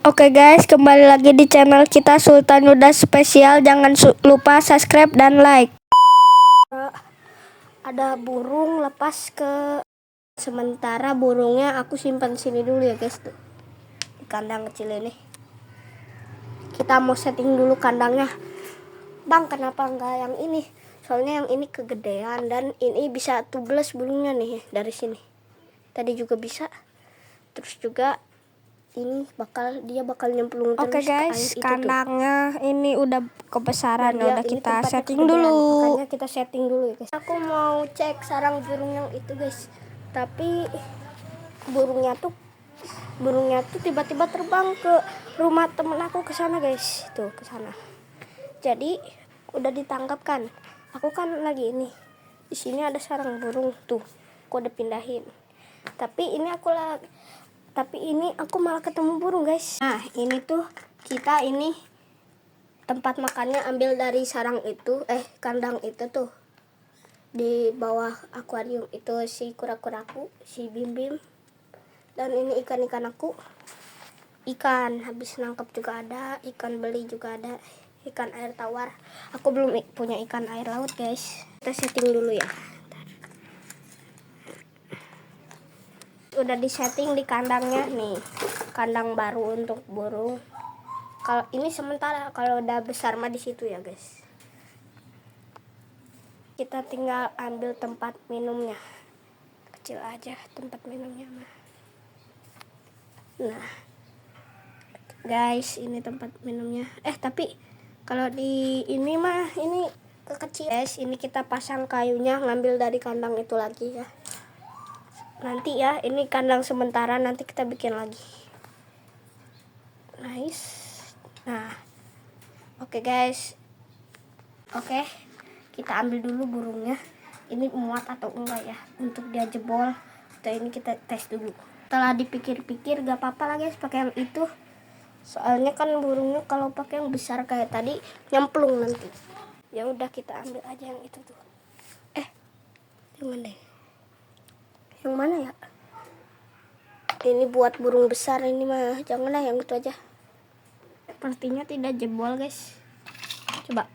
Oke guys, kembali lagi di channel kita Sultan Yuda Spesial. Jangan lupa subscribe dan like. Ada burung lepas ke, sementara burungnya aku simpan sini dulu ya guys, tuh di kandang kecil ini. Kita mau setting dulu kandangnya. Bang, kenapa enggak yang ini? Soalnya yang ini kegedean dan ini bisa tubles burungnya nih dari sini. Tadi juga bisa. Terus juga ini dia bakal nyemplung terus. Oke guys, kandangnya ini udah kebesaran, udah kita setting dulu. Makanya kita setting dulu ya guys. Aku mau cek sarang burung yang itu guys. Tapi burungnya tuh tiba-tiba terbang ke rumah temen aku ke sana guys. Tuh ke sana. Jadi udah ditangkap kan. Aku kan lagi ini. Di sini ada sarang burung tuh. Aku udah pindahin. Tapi ini aku malah ketemu burung guys. Nah ini tuh kita ini tempat makannya ambil dari sarang itu, kandang itu tuh di bawah akuarium itu, si kura-kuraku, si Bim-Bim, dan ini ikan-ikan aku. Ikan habis nangkap juga ada, ikan beli juga ada, ikan air tawar. Aku belum punya ikan air laut guys. Kita setting dulu ya. Udah disetting di kandangnya nih, kandang baru untuk burung. Kalau ini sementara, kalau udah besar mah di situ ya guys. Kita tinggal ambil tempat minumnya, kecil aja tempat minumnya mah. Nah guys, ini tempat minumnya. Tapi kalau di ini mah ini kekecil guys. Ini kita pasang kayunya, ngambil dari kandang itu lagi ya. Nanti ya, ini kandang sementara, nanti kita bikin lagi. Nice. Nah, oke guys. Oke, kita ambil dulu burungnya. Ini muat atau enggak ya, untuk dia jebol. Ini kita tes dulu. Setelah dipikir-pikir, gak apa-apa lah guys pakai yang itu. Soalnya kan burungnya kalau pakai yang besar kayak tadi nyemplung nanti. Ya udah, kita ambil aja yang itu tuh. Yang mana? Yang mana ya? Ini buat burung besar ini mah. Janganlah yang itu aja. Sepertinya tidak jebol guys. Coba.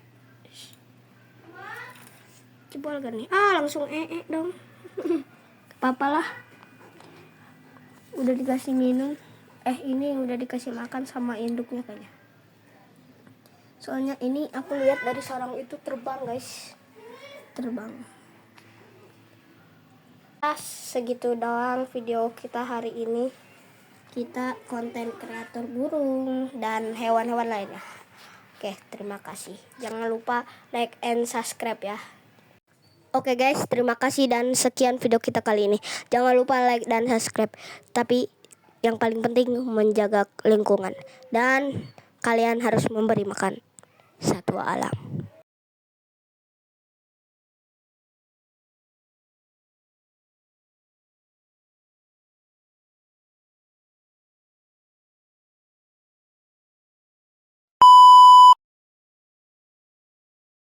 Jebol kan nih? Langsung dong. Apa-apalah. Udah dikasih minum. Ini udah dikasih makan sama induknya kayaknya. Soalnya ini aku lihat dari sarang itu terbang guys. Terbang. Segitu doang video kita hari ini. Kita konten kreator burung dan hewan-hewan lainnya. Oke, terima kasih. Jangan lupa like and subscribe ya. Oke guys, terima kasih dan sekian video kita kali ini. Jangan lupa like dan subscribe. Tapi yang paling penting menjaga lingkungan. Dan kalian harus memberi makan satwa alam.